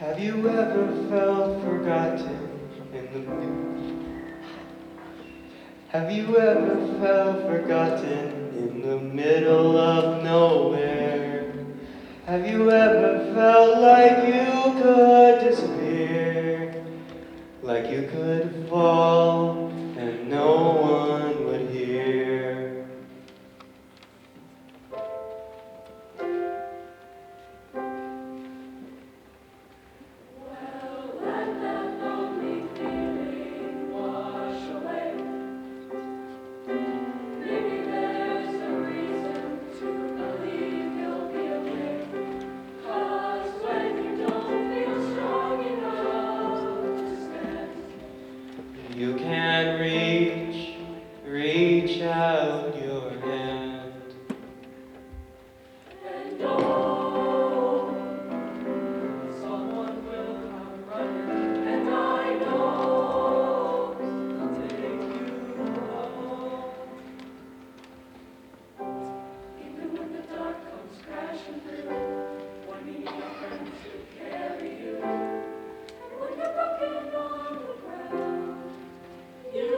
Have you ever felt forgotten in the Have you ever felt forgotten in the middle of nowhere? Have you ever felt like you could disappear? Like you could fall and no one would hear? Well, let that lonely feeling wash away. Maybe there's a reason to believe you'll be okay. 'Cause when you don't feel strong enough to stand, You can reach out your hand. and oh, someone will come running, and I know they'll take you home. Even when the dark comes crashing through, when you need a friend to carry you, and when you're broken on the ground, you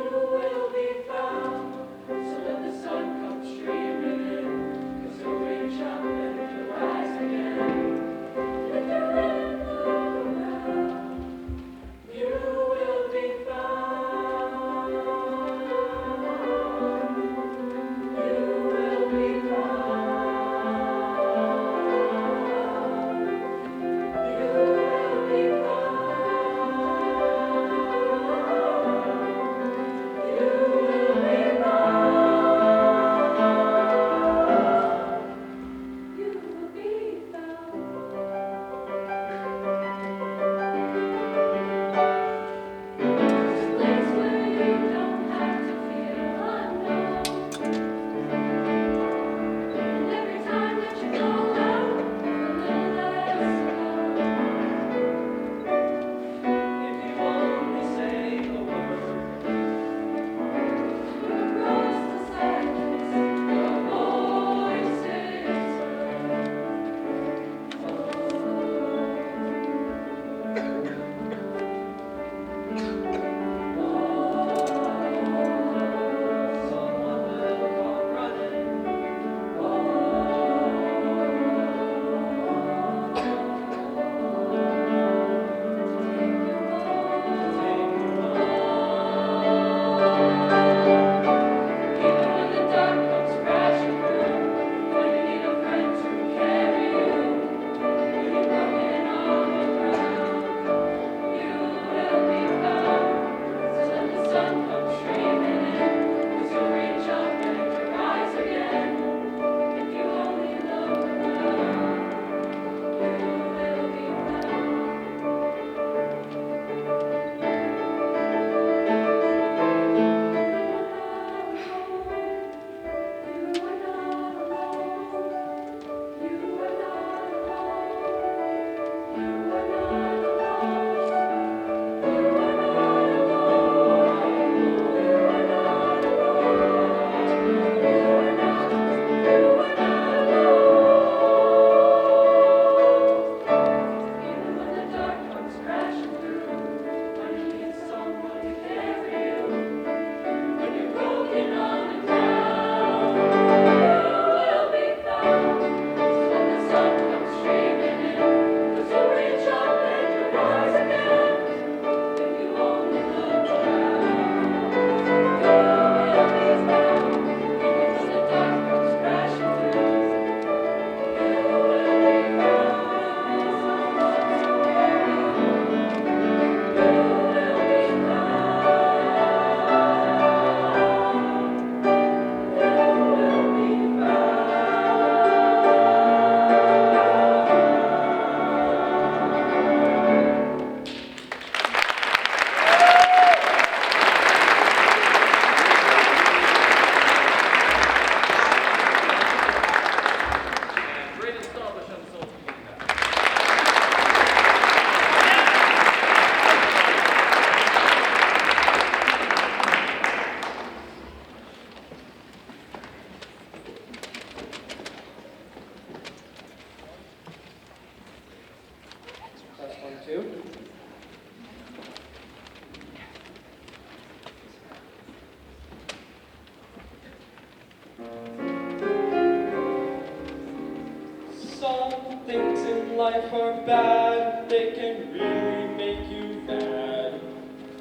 things in life are bad, they can really make you mad.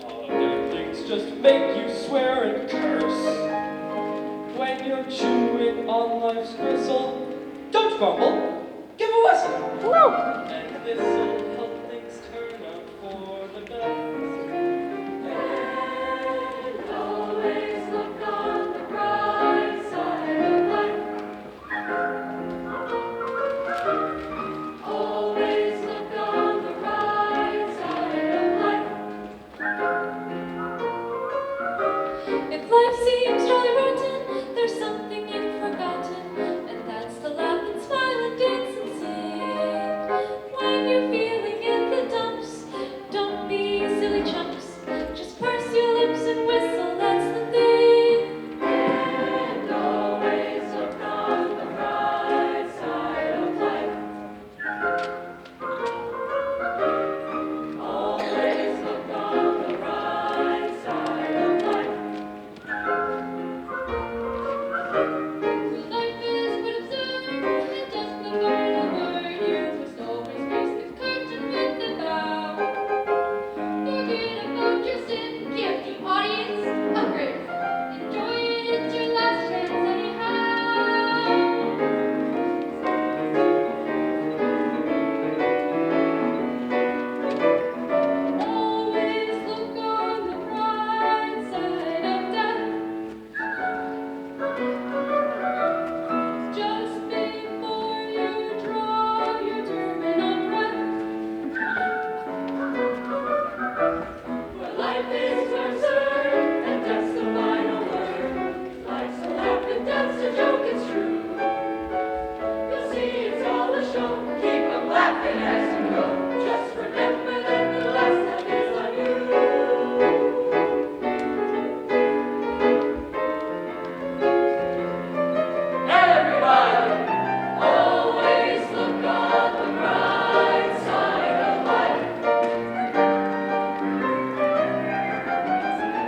All of them things just make you swear and curse. When you're chewing on life's gristle, don't grumble, give a whistle. And this'll help things turn out for the best. And always look on the bright side of life. Always look on the bright side of life. If life seems jolly rotten, there's something you've forgotten, and that's to laugh and smile and dance and sing. When you're feeling in the dumps, don't be silly chumps. Just purse your lips and whistle, that's the thing. And always look on the bright side of life. Always look on the bright side of life. Life is but absurd, and just the final word. You must always face the curtain with a bow. Forget about your sin, give the audience a grin. Enjoy it, it's your last chance anyhow. Always look on the bright side of death. Just before you draw your terminal breath. For life is absurd, and that's the final word. Life's a laugh and death's a joke, it's true. You'll see it's all a show. Keep 'em laughing as you go. Just remember that the last laugh is on you. Everybody, always look on the bright side of life.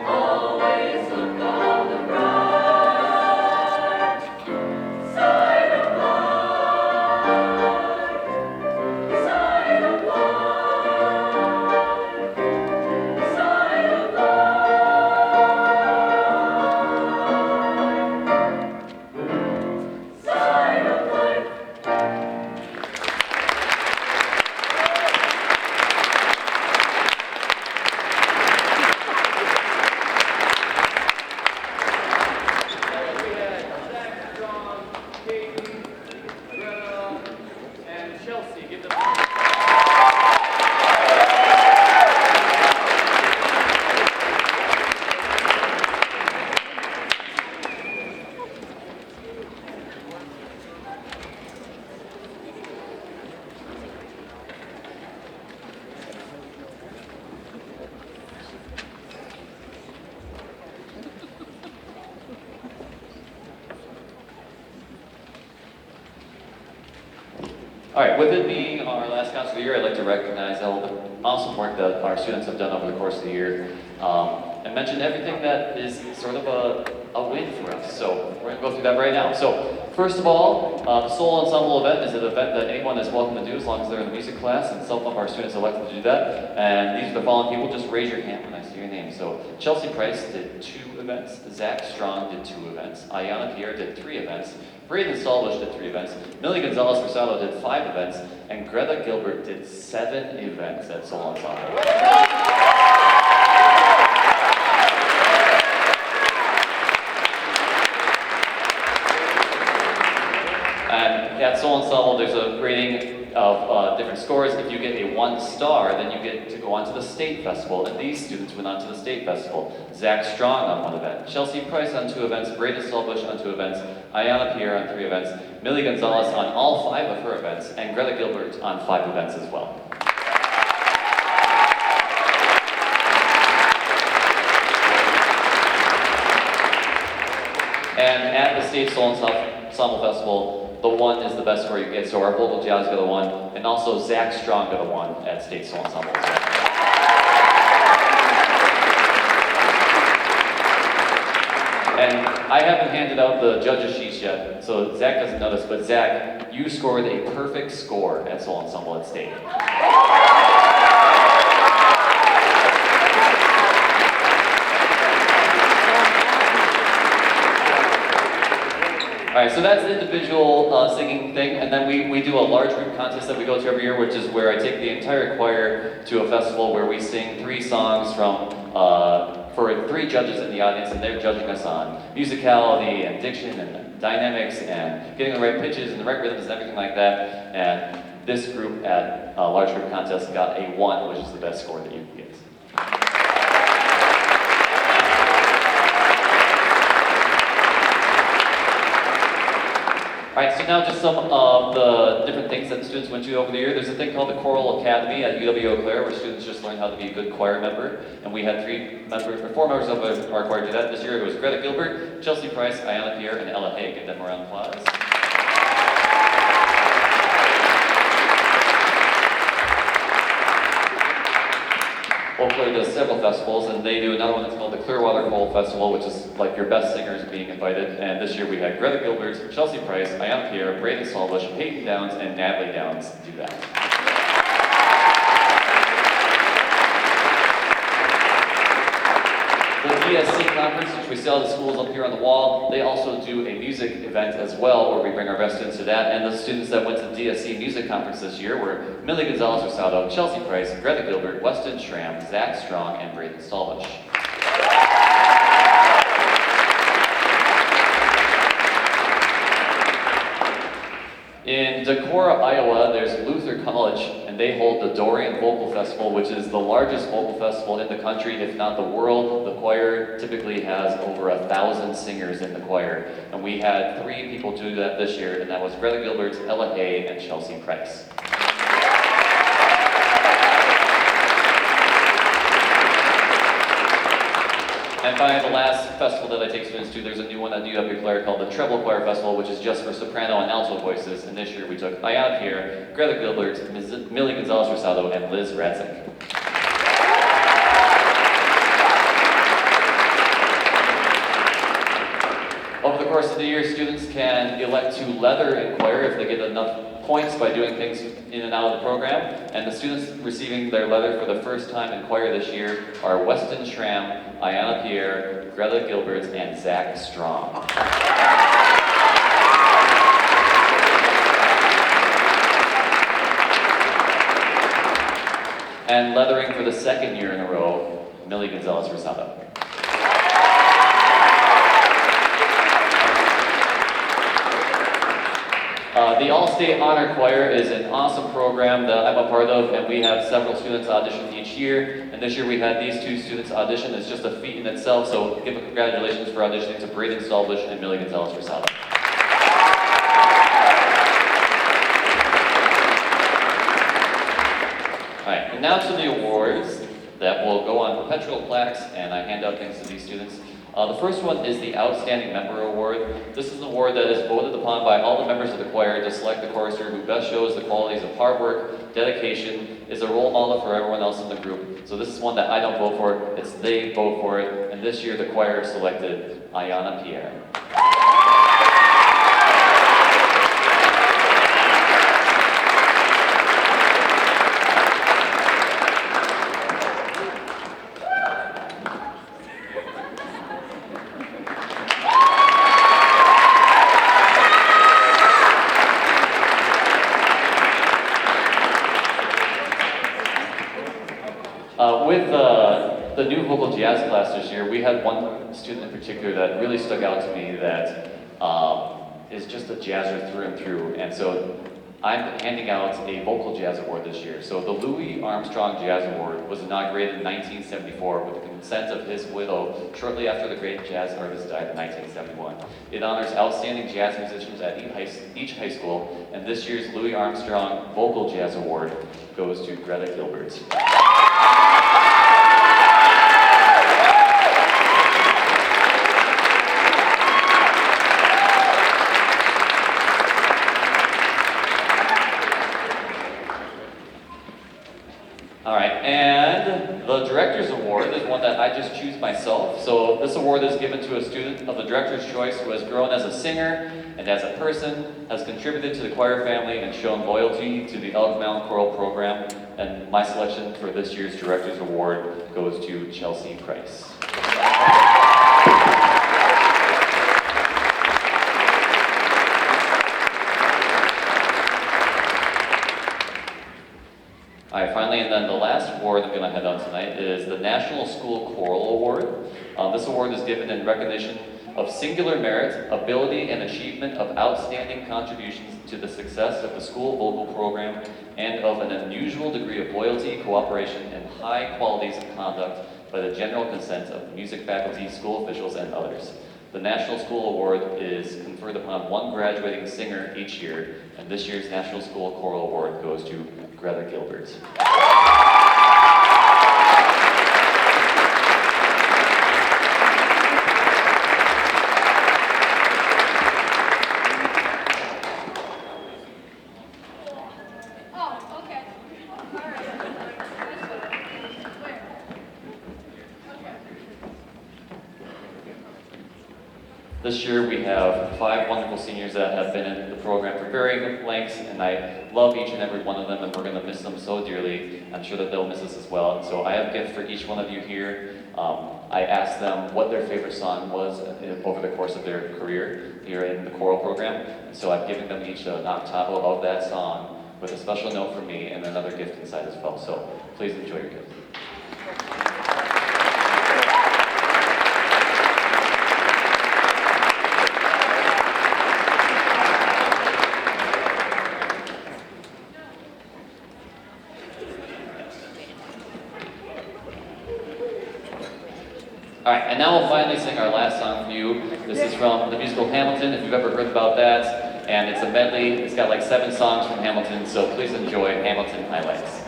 Always look on the bright side of life. Side of life. Side of life. Side of life. We had Zach Strong, Katie, Greta, and Chelsea. Give them. All right, with it being our last concert of the year, I'd like to recognize all the awesome work that our students have done over the course of the year, and mention everything that is sort of a win for us. So we're going to go through that right now. So first of all, the Soul Ensemble event is an event that anyone is welcome to do as long as they're in the music class, and some of our students elected to do that. And these are the following people. Just raise your hand when I see your name. So Chelsea Price did 2 events, Zach Strong did 2 events, Ayana Pierre did 3 events, Braden Stallbush did 3 events, Millie Gonzalez Rosado did 5 events, and Greta Gilbert did 7 events at Soul Ensemble. And at Soul Ensemble, there's a grading of different scores. If you get a 1 star, then you get to go on to the state festival. And these students went on to the state festival. Zach Strong on 1 event, Chelsea Price on 2 events, Braden Stallbush on 2 events, Ayana Pierre on 3 events, Millie Gonzalez on all 5 of her events, and Greta Gilbert on 5 events as well. And at the State Soul Ensemble Festival, the 1 is the best score you get. So our vocal jazz got a 1, and also Zach Strong got a 1 at State Soul Ensemble as well. And I haven't handed out the judges' sheets yet, so Zach doesn't know this, but Zach, you scored a perfect score at Soul Ensemble at State. All right, so that's the individual singing thing, and then we do a large group contest that we go to every year, which is where I take the entire choir to a festival where we sing 3 songs from for 3 judges in the audience, and they're judging us on musicality and diction and dynamics and getting the right pitches and the right rhythms and everything like that. And this group at large group contest got a 1, which is the best score that you can get. All right, so now just some of the different things that students went to over the year. There's a thing called the Choral Academy at UW-Eau Claire, where students just learn how to be a good choir member. And we had 4 members of our choir do that. This year it was Greta Gilbert, Chelsea Price, Ayanna Pierre, and Ella Hay. Give them a round of applause. Eau Claire does several festivals, and they do another one that's called the Clearwater Choral Festival, which is like your best singers being invited. And this year we had Greta Gilbert, Chelsea Price, Ayanna Pierre, Braden Stallbush, Peyton Downs, and Natalie Downs do that. The DSC conference, which we see all the schools up here on the wall, they also do a music event as well, where we bring our best students to that. And the students that went to the DSC music conference this year were Millie Gonzalez-Rosado, Chelsea Price, Greta Gilbert, Weston Schramm, Zach Strong, and Braden Stallbush. In Decorah, Iowa, there's Luther College, and they hold the Dorian Vocal Festival, which is the largest vocal festival in the country, if not the world. The choir typically has over 1,000 singers in the choir, and we had 3 people do that this year, and that was Greta Gilbert, Ella Hay, and Chelsea Price. And finally, the last festival that I take students to, there's a new one at UW Claire called the Treble Choir Festival, which is just for soprano and alto voices. And this year we took Ayanna Pierre, Greta Gilbert, Millie Gonzalez-Rosado, and Liz Radzik. Over the course of the year, students can elect to leather in choir if they get enough points by doing things in and out of the program. And the students receiving their leather for the first time in choir this year are Weston Schramm, Ayanna Pierre, Greta Gilbert, and Zach Strong. And leathering for the 2nd year in a row, Millie Gonzalez-Rosado. The All-State Honor Choir is an awesome program that I'm a part of, and we have several students audition each year. And this year we had these 2 students audition. It's just a feat in itself, so give a congratulations for auditioning to Braden Stallbush and Millie Gonzalez-Rosado. All right, and now to the awards that will go on perpetual plaques, and I hand out things to these students. The first one is the Outstanding Member Award. This is an award that is voted upon by all the members of the choir to select the chorister who best shows the qualities of hard work, dedication, is a role model for everyone else in the group. So this is one that I don't vote for, it's they vote for it, and this year the choir selected Ayanna Pierre. With the new vocal jazz class this year, we had one student in particular that really stuck out to me that is just a jazzer through and through. And so I'm handing out a vocal jazz award this year. So the Louis Armstrong Jazz Award was inaugurated in 1974 with the consent of his widow shortly after the great jazz artist died in 1971. It honors outstanding jazz musicians at each high school, and this year's Louis Armstrong Vocal Jazz Award goes to Greta Gilbert. All right, and the Director's Award is one that I just choose myself. So this award is given to a student of the Director's Choice who has grown as a singer and as a person, has contributed to the choir family and shown loyalty to the Elk Mountain Choral Program. And my selection for this year's Director's Award goes to Chelsea Price. All right, finally, and then the last award I'm going to head on tonight is the National School Choral Award. This award is given in recognition of singular merit, ability, and achievement of outstanding contributions to the success of the school vocal program and of an unusual degree of loyalty, cooperation, and high qualities of conduct by the general consent of the music faculty, school officials, and others. The National School Award is conferred upon one graduating singer each year, and this year's National School Choral Award goes to Greta Gilbert. This year we have 5 wonderful seniors that have been in the program for varying lengths, and I love each and every one of them, and we're going to miss them so dearly. I'm sure that they'll miss us as well. So I have a gift for each one of you here. I asked them what their favorite song was over the course of their career here in the choral program. So I've given them each an octavo of that song with a special note from me and another gift inside as well. So please enjoy your gift. All right, and now we'll finally sing our last song for you. This is from the musical Hamilton, if you've ever heard about that. And it's a medley. It's got like 7 songs from Hamilton, so please enjoy Hamilton Highlights.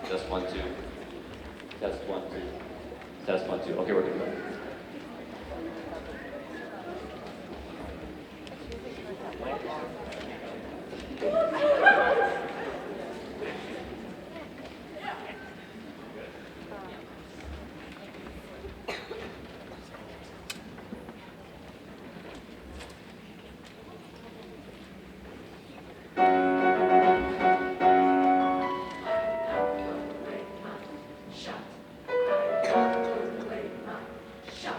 Test 1, 2. Test 1, 2. Test 1, 2. Okay, we're good. Shut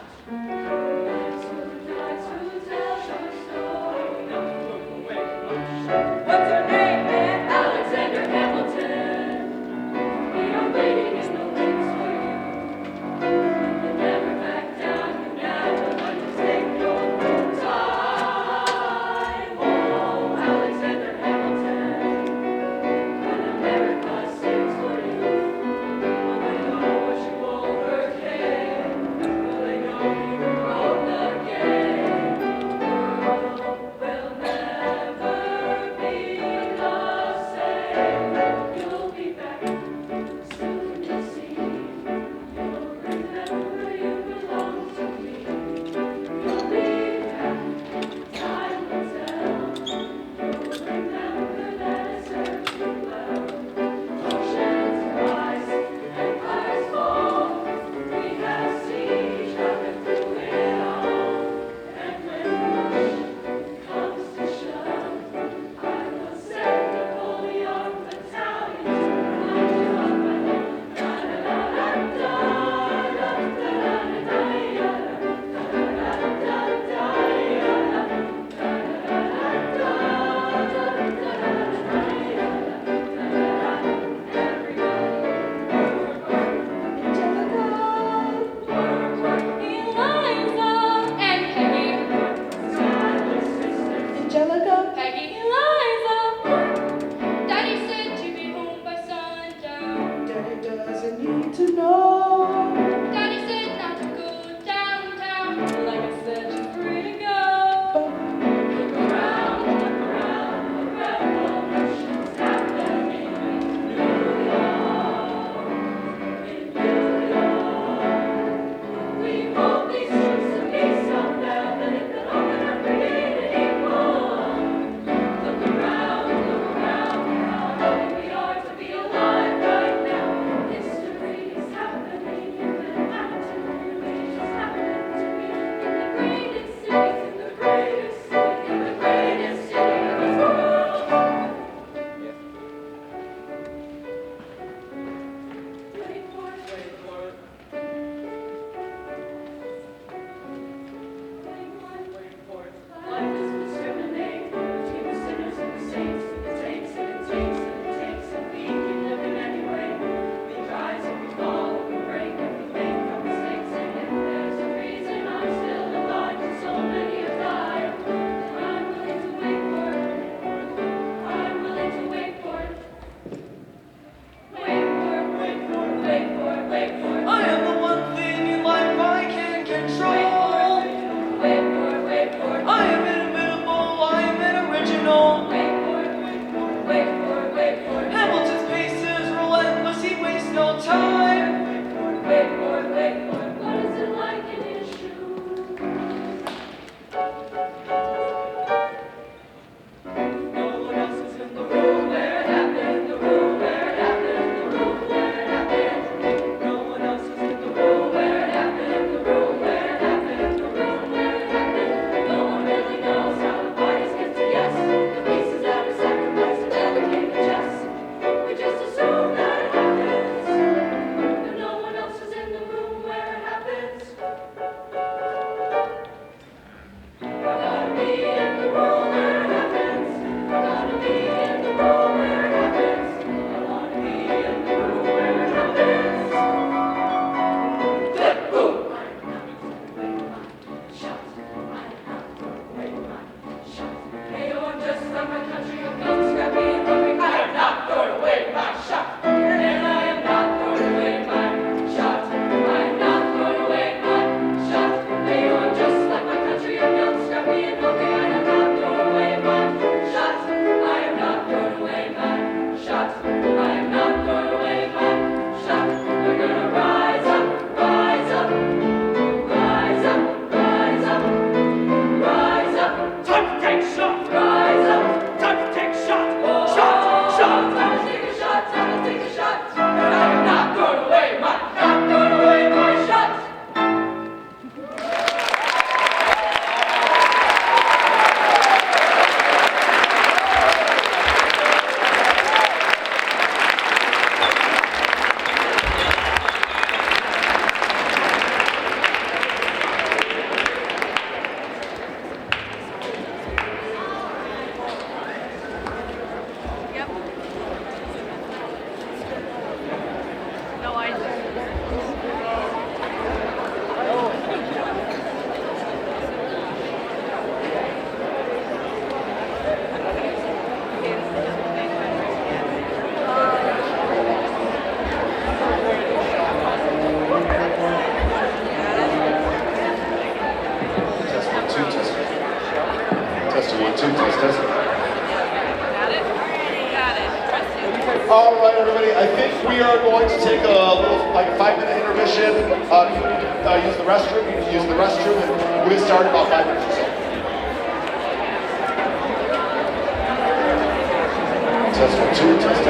All right, everybody. I think we are going to take a little, like a 5-minute intermission. Use the restroom. You can use the restroom, and we'll get started in about 5 minutes or so. Test 1, 2, test.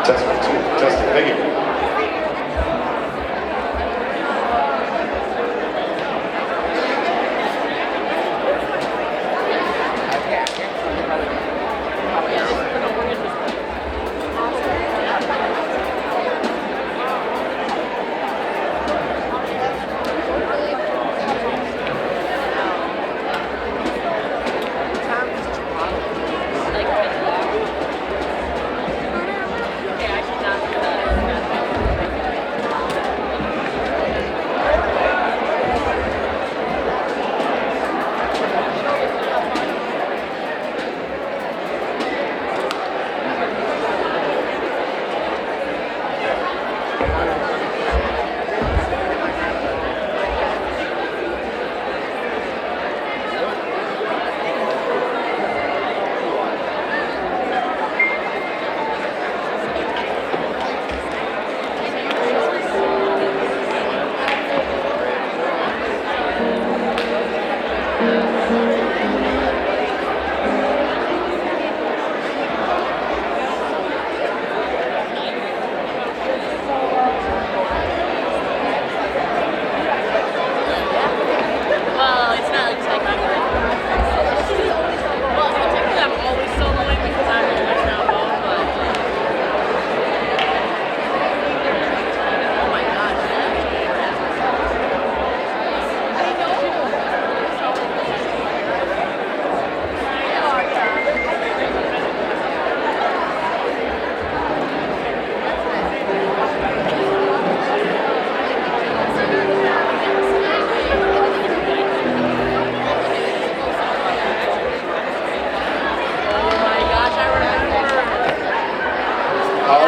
Test 1, 2, testing. Thank you.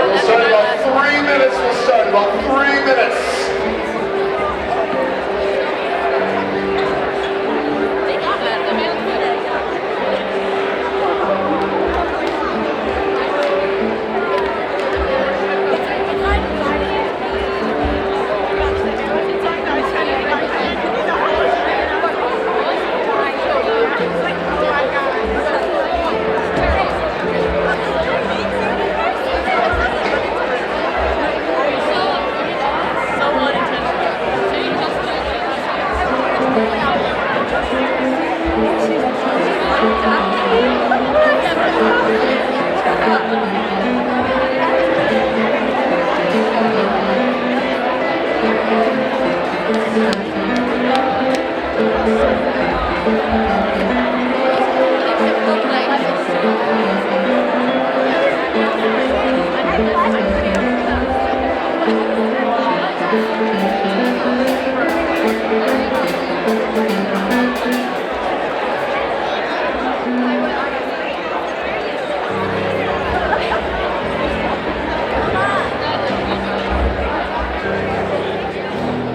We'll start in about 3 minutes. We'll start in about 3 minutes.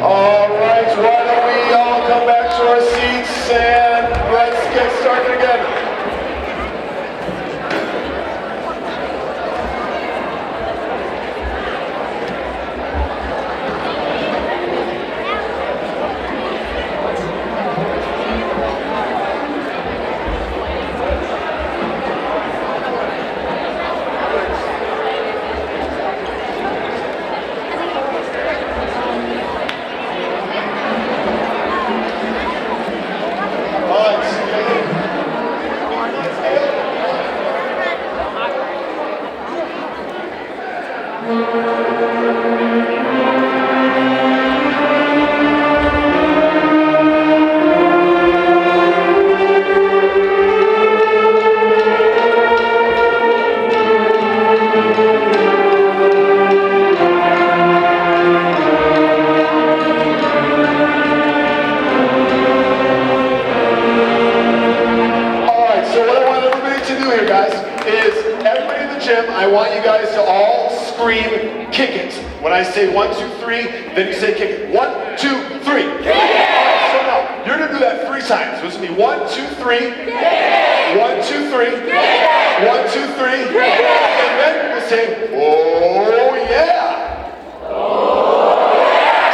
All right, why don't we all come back to our seats and let's get started again. Alright, so what I want everybody to do here, guys, is everybody in the gym, I want you guys to all scream, kick it. When I say 1, 2, 3, then you say kick it. 1, 2, 3. Alright, so now, you're gonna do that 3 times. So it's gonna be 1, 2, 3. 1, 2, 3. 1, 2, 3. And then you're gonna say, oh yeah.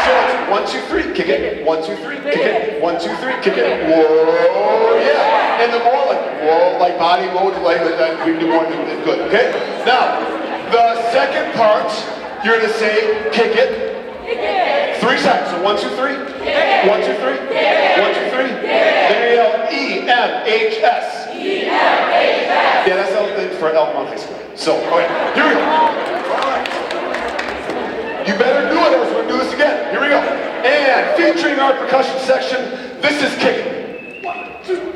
So it's 1, 2, 3, kick it. 1, 2, 3, kick it. 1, 2, 3, kick it. Whoa, yeah. And the more like, whoa, like body mode, like that, we do more than good, okay? Now, the second part, you're gonna say, kick it. 3 times, so 1, 2, 3. 1, 2, 3. 1, 2, 3. Then you yell E-M-H-S. Yeah, that's the for Elmont High School. So, okay, here we go. You better do it or else we're gonna do this again. Here we go. And featuring our percussion section, this is kick it. 1, 2, 3.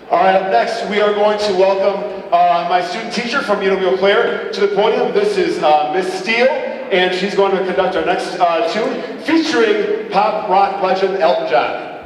All right, up next, we are going to welcome my student teacher from Unity Eau Claire to the podium. This is Miss Steele, and she's going to conduct our next tune featuring pop rock legend Elton John.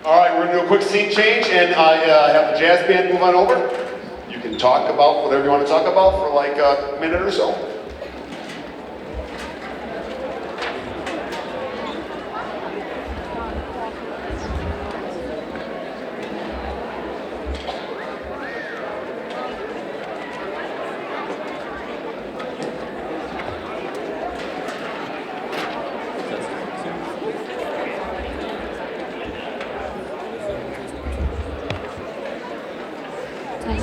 All right, we're gonna do a quick scene change, and I have the jazz band move on over. You can talk about whatever you want to talk about for like a minute or so. All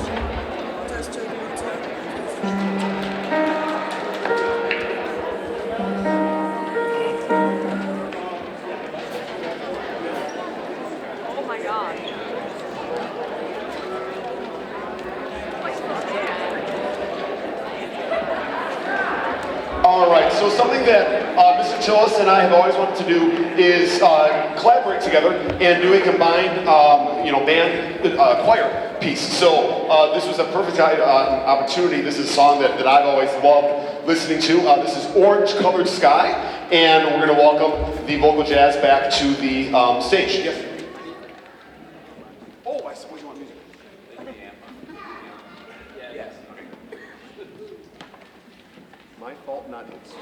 right, so something that Mr. Tillis and I have always wanted to do is collaborate together and do a combined, band choir piece. So this was a perfect opportunity. This is a song that I've always loved listening to. This is Orange Colored Sky, and we're going to welcome the Vocal Jazz back to the stage. Yes. Oh, I suppose you want music. Yes. My fault, not his.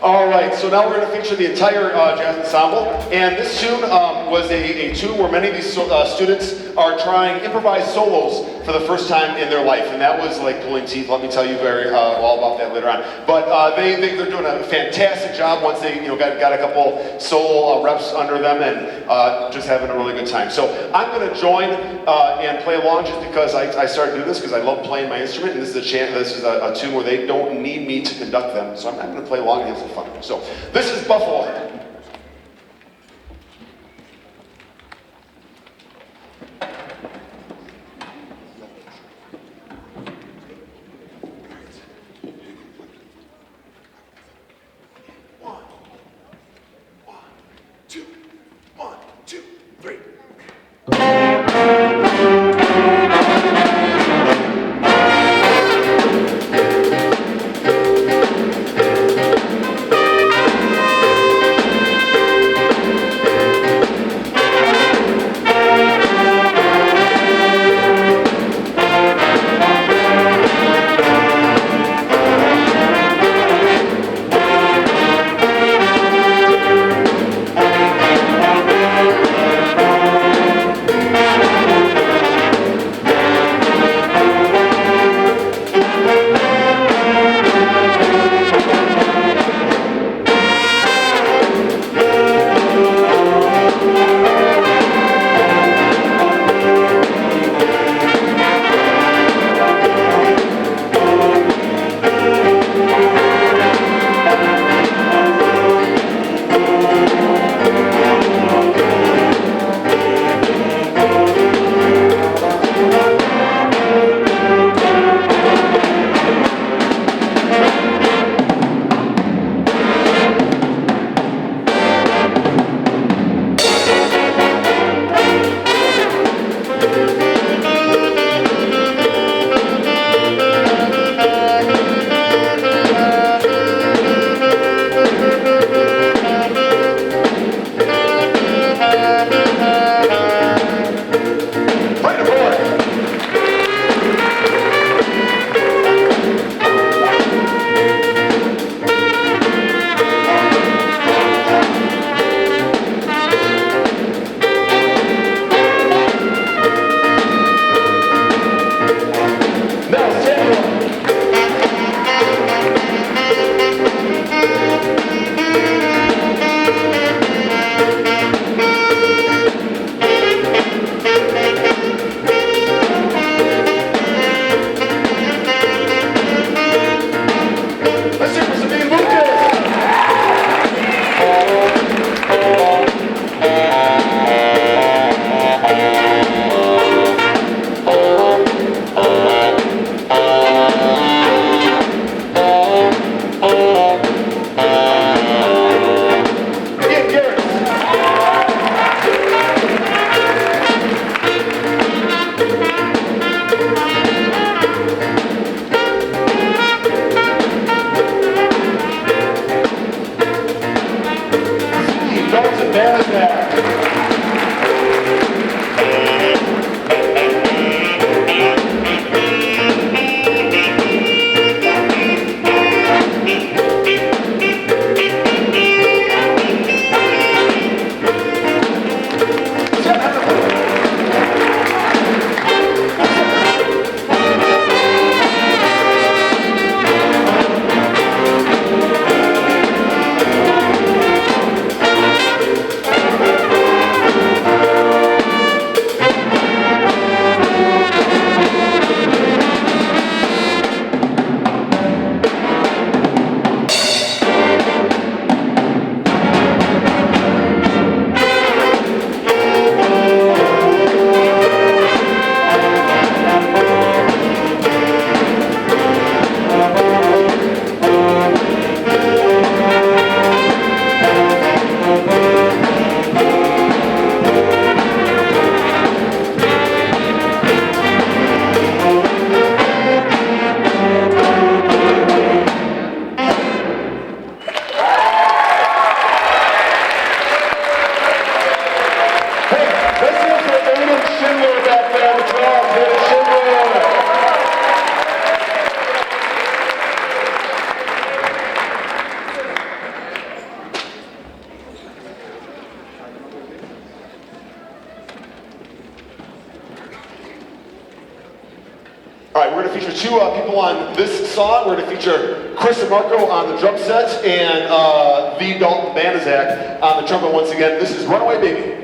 All right, so now we're going to feature the entire jazz ensemble, and this tune was a tune where many of these students are trying improvised solos for the first time in their life, and that was like pulling teeth. Let me tell you all about that later on. But they're doing a fantastic job once they got a couple solo reps under them, and just having a really good time. So I'm going to join and play along just because I started doing this because I love playing my instrument, and this is a tune where they don't need me to conduct them, so I'm going to play along and have some fun. So this is Buffalo Head. One, two, 1, 2, 3. right, we're going to feature two people on this song. We're going to feature Chris and Marco on the drum set and the Dalton Banaszak on the trumpet once again. This is Runaway Baby.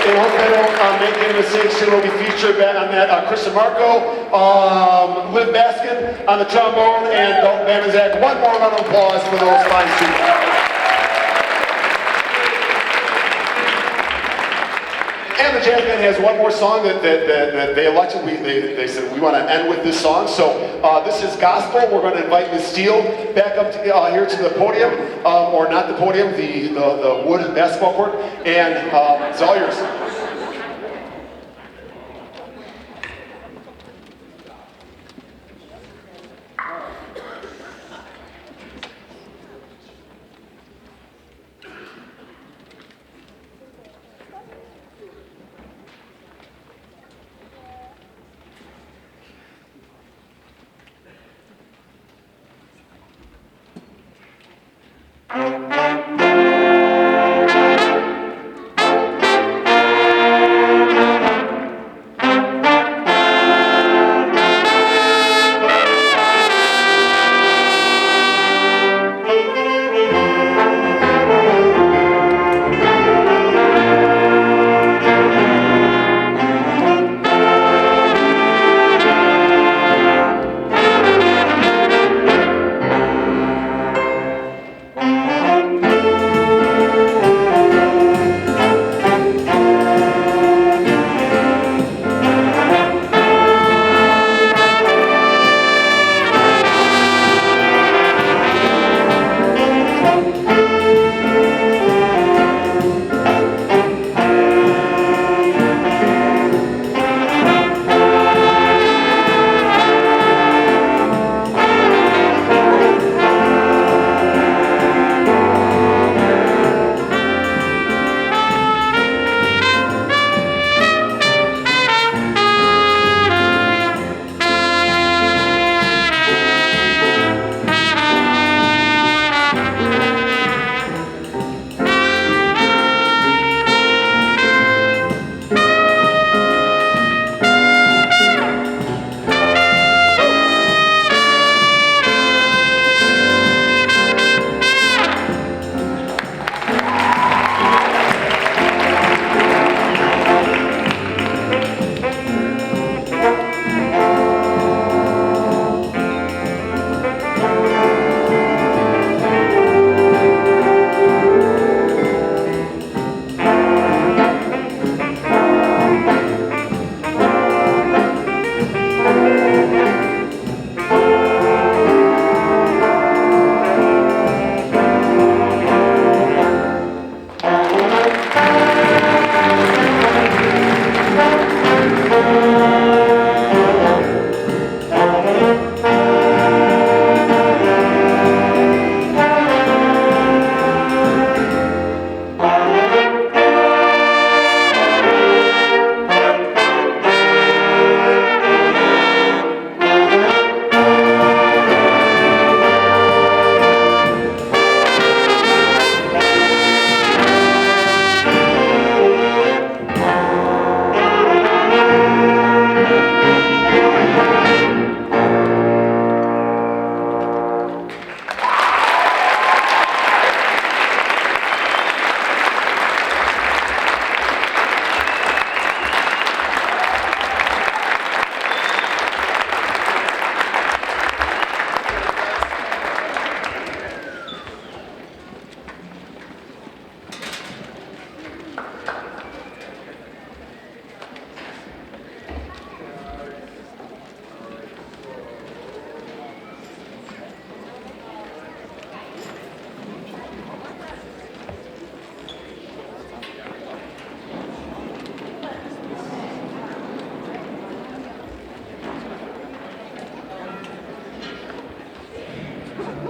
And hopefully they don't make any mistakes. We'll be featured back on that. Chris and Marco, Liv Baskin on the trombone, and Dalton Banaszak. One more round of applause for those fine students. And the jazz band has one more song that they elected. They said we want to end with this song. So this is gospel. We're going to invite Ms. Steele back up to, here to the podium, or not the podium, the wood basketball court, and it's all yours. All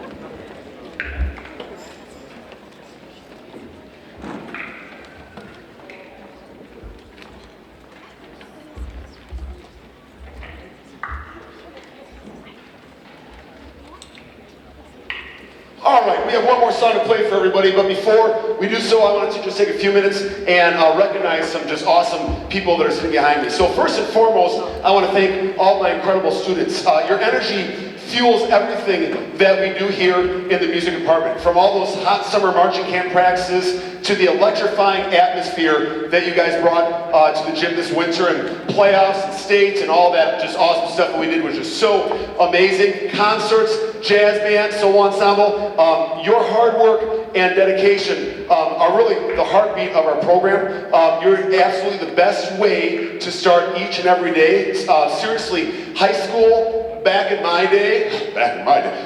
right, we have one more song to play for everybody, but before we do so, I wanted to just take a few minutes and recognize some just awesome people that are sitting behind me. So first and foremost, I want to thank all my incredible students. Your energy fuels everything that we do here in the music department. From all those hot summer marching camp practices to the electrifying atmosphere that you guys brought to the gym this winter, and playoffs and states and all that just awesome stuff that we did was just so amazing. Concerts, jazz band, solo ensemble, your hard work and dedication are really the heartbeat of our program. You're absolutely the best way to start each and every day. Seriously, high school back in my day,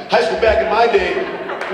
high school back in my day,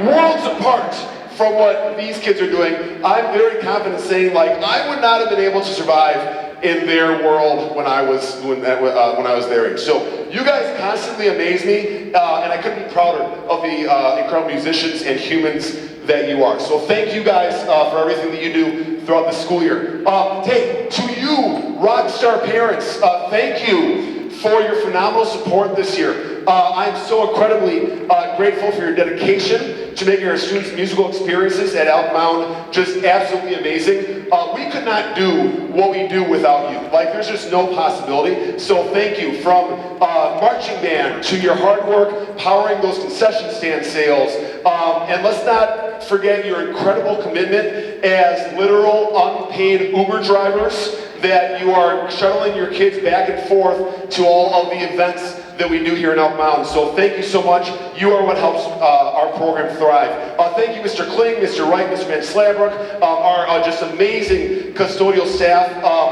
worlds apart from what these kids are doing. I'm very confident saying, like, I would not have been able to survive in their world when I was their age. So you guys constantly amaze me, and I couldn't be prouder of the incredible musicians and humans that you are. So thank you guys for everything that you do throughout the school year. Hey, to you, Rockstar parents, thank you for your phenomenal support this year. I'm so incredibly grateful for your dedication to making our students' musical experiences at Elk Mound just absolutely amazing. We could not do what we do without you. Like, there's just no possibility. So thank you. From marching band to your hard work powering those concession stand sales. And let's not forget your incredible commitment as literal unpaid Uber drivers, that you are shuttling your kids back and forth to all of the events that we do here in Elk Mound. So thank you so much. You are what helps our program thrive. Thank you, Mr. Kling, Mr. Wright, Mr. Van Slabrook, our just amazing custodial staff.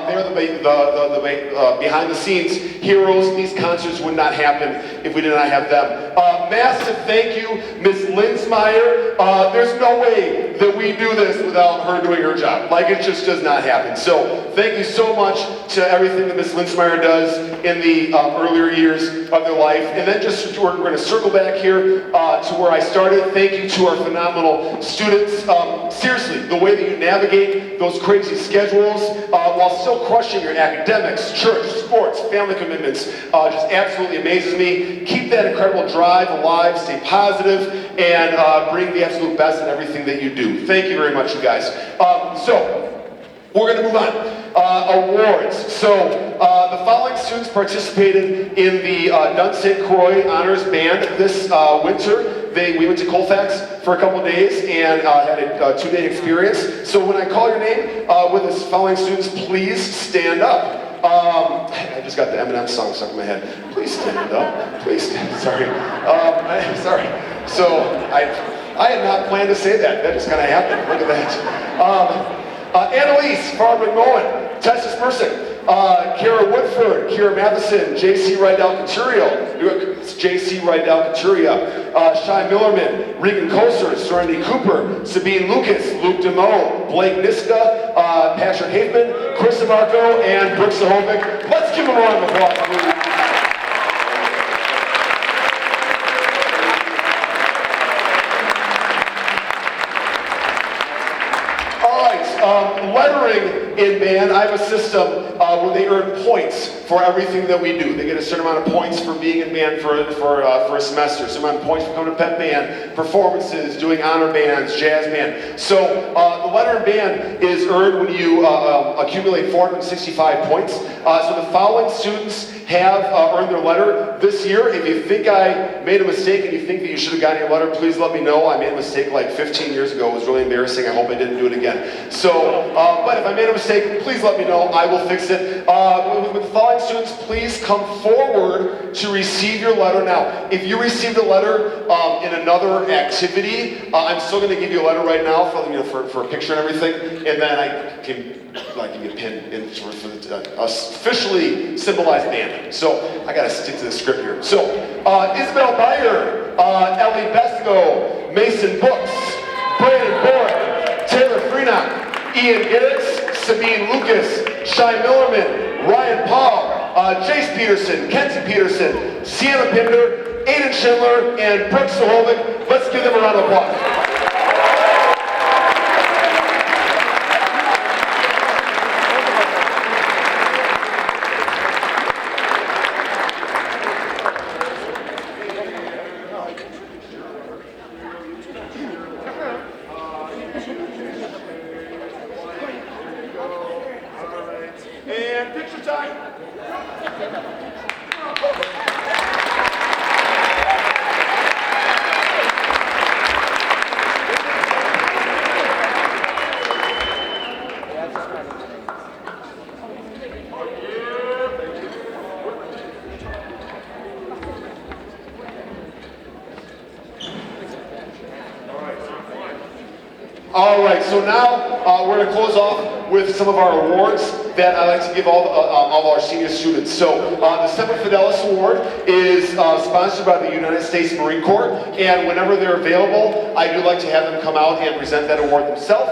They're the behind the scenes heroes. These concerts would not happen if we did not have them. Massive thank you, Ms. Linsmeyer. There's no way that we do this without her doing her job. Like, it just does not happen. So thank you so much to everything that Ms. Linsmeyer does in the earlier years of their life. And then just, we're going to circle back here to where I started. Thank you to our phenomenal students. Seriously, the way that you navigate those crazy schedules while still crushing your academics, church, sports, family commitments, just absolutely amazes me. Keep that incredible drive alive, stay positive, and bring the absolute best in everything that you do. Thank you very much, you guys. So, we're going to move on. Awards. So, the following students participated in the Dunn St. Croix Honors Band this winter. We went to Colfax for a couple of days and had a 2-day experience. So when I call your name with the following students, please stand up. I just got the Eminem song stuck in my head. Please stand up. Please stand. Sorry. Sorry. So I had not planned to say that. That just kind of happened. Look at that. Annalise Farber-McMullen, Tessa Spursik, Kara Woodford, Kira Matheson, J.C. Rydell-Couturier, J.C. Rydell-Couturier, Shai Millerman, Regan Koser, Serenity Cooper, Sabine Lucas, Luke DeMoe, Blake Niska, Patrick Haveman, Chris Amarco, and Brooke Sahovic. Let's give them a round of applause, please. Lettering in band, I have a system where they earn points for everything that we do. They get a certain amount of points for being in band for a semester, a certain amount of points for coming to pep band, performances, doing honor bands, jazz band. So the letter in band is earned when you accumulate 465 points. So the following students have earned their letter this year. If you think I made a mistake and you think that you should have gotten your letter, please let me know. I made a mistake like 15 years ago. It was really embarrassing. I hope I didn't do it again. So, but if I made a mistake, please let me know. I will fix it. With the following students, please come forward to receive your letter. Now, if you received a letter in another activity, I'm still going to give you a letter right now for a picture and everything, and then I can give you a pin in for the officially symbolized band. So I got to stick to the script here. So Isabel Beyer, Ellie Besco, Mason Books, Brandon Borick, Taylor Freenock, Ian Garrett, Sabine Lucas, Shai Millerman, Ryan Paul, Jace Peterson, Kenzie Peterson, Sienna Pinder, Aiden Schindler, and Brooke Sahovic. Let's All right, so now we're going to close off with some of our awards that I like to give all of our senior students. So the Semper Fidelis Award is sponsored by the United States Marine Corps, and whenever they're available, I do like to have them come out and present that award themselves.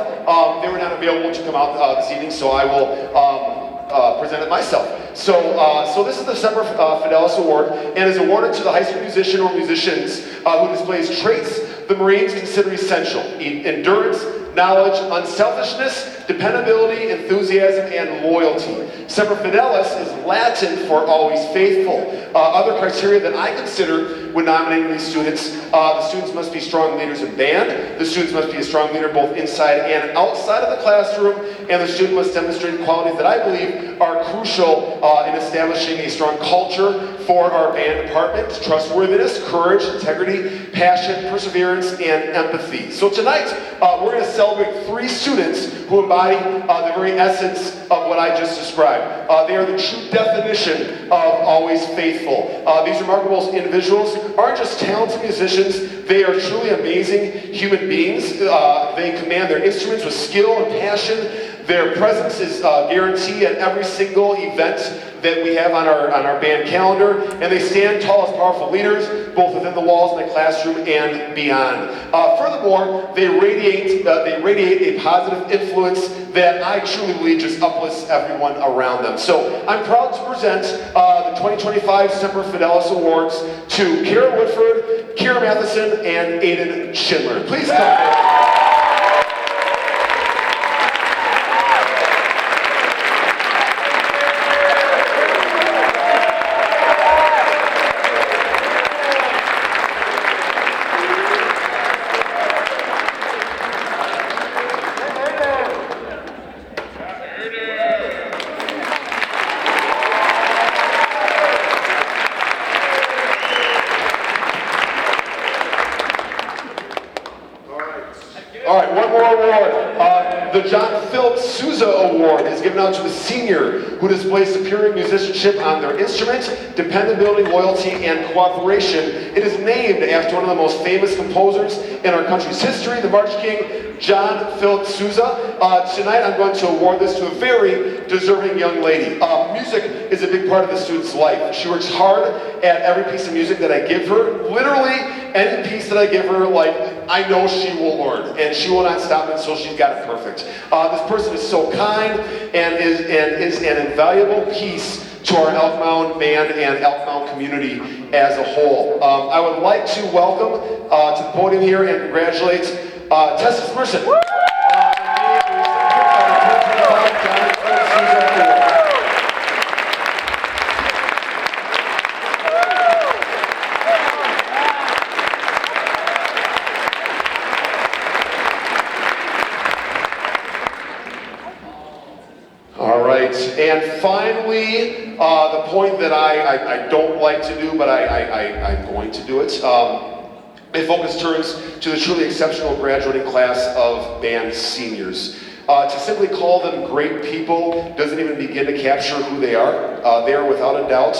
They were not available to come out this evening, so I will present it myself. So this is the Semper Fidelis Award, and is awarded to the high school musician or musicians who displays traits the Marines consider essential: endurance, knowledge, unselfishness, dependability, enthusiasm, and loyalty. Semper Fidelis is Latin for always faithful. Other criteria that I consider when nominating these students: the students must be strong leaders in band, the students must be a strong leader both inside and outside of the classroom, and the student must demonstrate qualities that I believe are crucial in establishing a strong culture for our band department: trustworthiness, courage, integrity, passion, perseverance, and empathy. So tonight, we're going to celebrate 3 students who embody the very essence of what I just described. They are the true definition of always faithful. These remarkable individuals aren't just talented musicians, they are truly amazing human beings. They command their instruments with skill and passion. Their presence is guaranteed at every single event that we have on our band calendar, and they stand tall as powerful leaders, both within the walls of the classroom and beyond. Furthermore, they radiate a positive influence that I truly believe just uplifts everyone around them. So I'm proud to present the 2025 Semper Fidelis Awards to Kara Woodford, Kira Matheson, and Aiden Schindler. Please come forward. All right, one more award. The John Philip Sousa Award is given out to a senior who displays superior musicianship on their instrument, dependability, loyalty, and cooperation. It is named after one of the most famous composers in our country's history, the March King, John Philip Sousa. Tonight I'm going to award this to a very deserving young lady. Music is a big part of the student's life. She works hard at every piece of music that I give her. Literally, any piece that I give her, like, I know she will learn, and she will not stop until she's got it perfect. This person is so kind and is an invaluable piece to our Elk Mound band and Elk Mound community as a whole. I would like to welcome to the podium here and congratulate Tessa Smerson. And finally, the point that I don't like to do, but I'm going to do it. My focus turns to the truly exceptional graduating class of band seniors. To simply call them great people doesn't even begin to capture who they are. They are without a doubt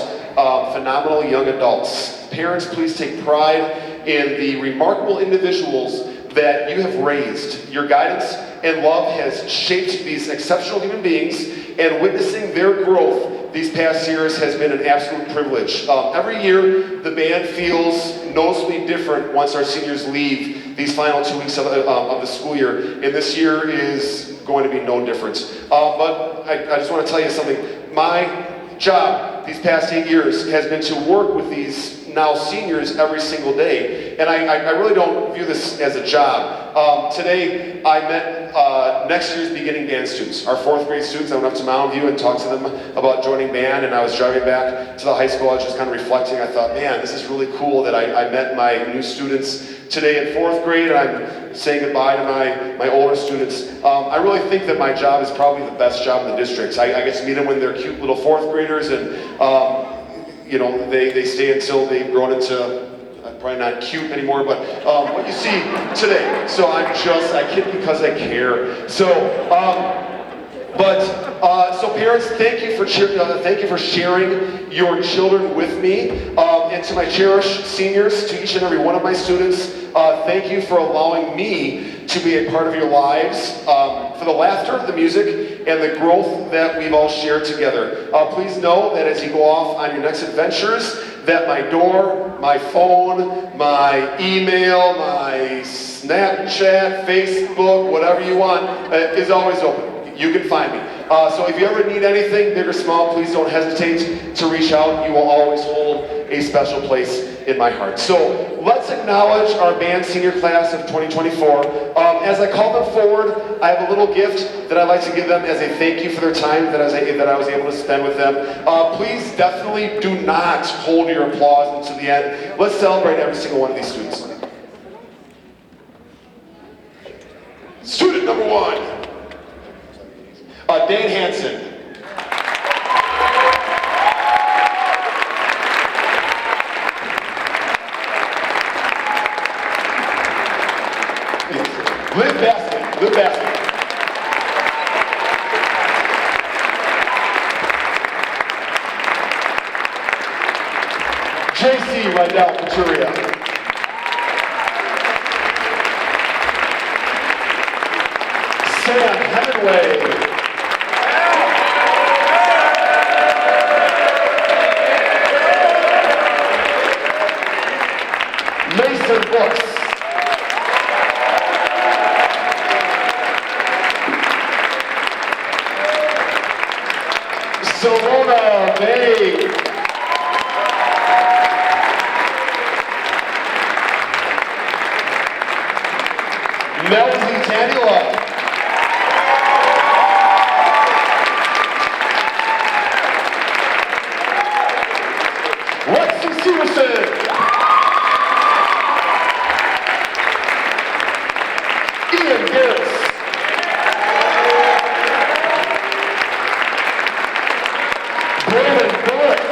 phenomenal young adults. Parents, please take pride in the remarkable individuals that you have raised. Your guidance and love has shaped these exceptional human beings, and witnessing their growth these past years has been an absolute privilege. Every year, the band feels noticeably different once our seniors leave these final 2 weeks of the school year, and this year is going to be no different. But I just want to tell you something. My job these past 8 years has been to work with these now seniors every single day, and I really don't view this as a job. Today I met next year's beginning band students, our 4th grade students. I went up to Mountain View and talked to them about joining band, and I was driving back to the high school. I was just kind of reflecting. I thought, man, this is really cool that I met my new students today in 4th grade, and I'm saying goodbye to my older students. I really think that my job is probably the best job in the district. I get to meet them when they're cute little 4th graders, and you know, they stay until they've grown into, probably not cute anymore, but what you see today. So I kid because I care. So, so parents, thank you for sharing your children with me. And to my cherished seniors, to each and every one of my students, thank you for allowing me to be a part of your lives, for the laughter, the music, and the growth that we've all shared together. Please know that as you go off on your next adventures, that my door, my phone, my email, my Snapchat, Facebook, whatever you want, is always open. You can find me. So if you ever need anything, big or small, please don't hesitate to reach out. You will always hold a special place in my heart. So let's acknowledge our band senior class of 2024. As I call them forward, I have a little gift that I'd like to give them as a thank you for their time that I was able to spend with them. Please definitely do not hold your applause until the end. Let's celebrate every single one of these students. Student number 1. Dan Hansen. Liv Baskin. JC Rydell Couturier. Sam Hemingway. Mason Brooks. Silvona May. Melzy Tanula. Lexi Severson. Ian Garris. Brandon Bullock.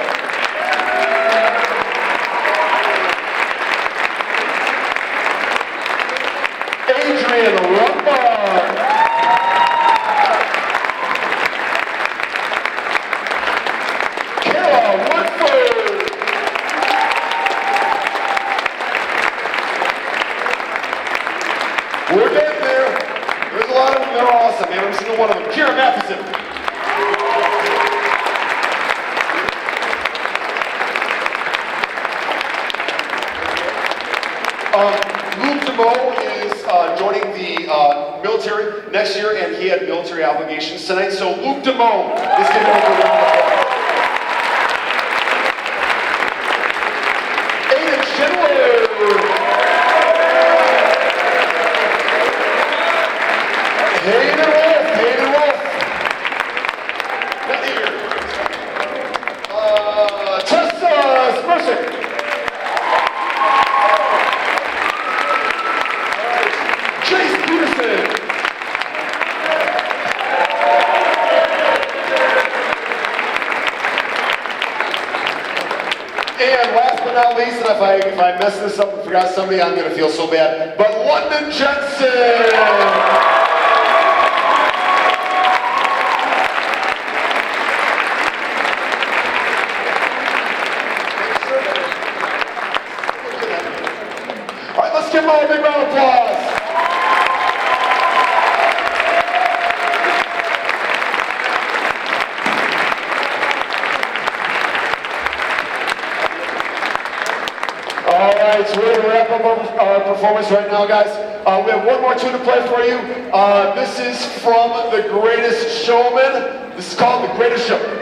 Adrian Lombard. Kara Woodford. We're getting there. There's a lot of them. They're awesome, man. Every single one of them. Kira Matheson. Luke DeMoe is joining the military next year, and he had military obligations tonight. So Luke DeMoe is giving us a round of applause. Aiden Schindler. Hayden Wolf. Not here. Tessa Spursik. Chase Peterson. And last but not least, and if I mess this up and forgot somebody, I'm going to feel so bad, but London Jensen. All right, let's give them all a big round of applause. All right, so we're going to wrap up our performance right now, guys. We have one more tune to play for you. This is from The Greatest Showman. This is called The Greatest Show.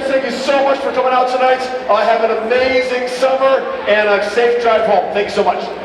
Parents, thank you so much for coming out tonight. Have an amazing summer and a safe drive home. Thank you so much.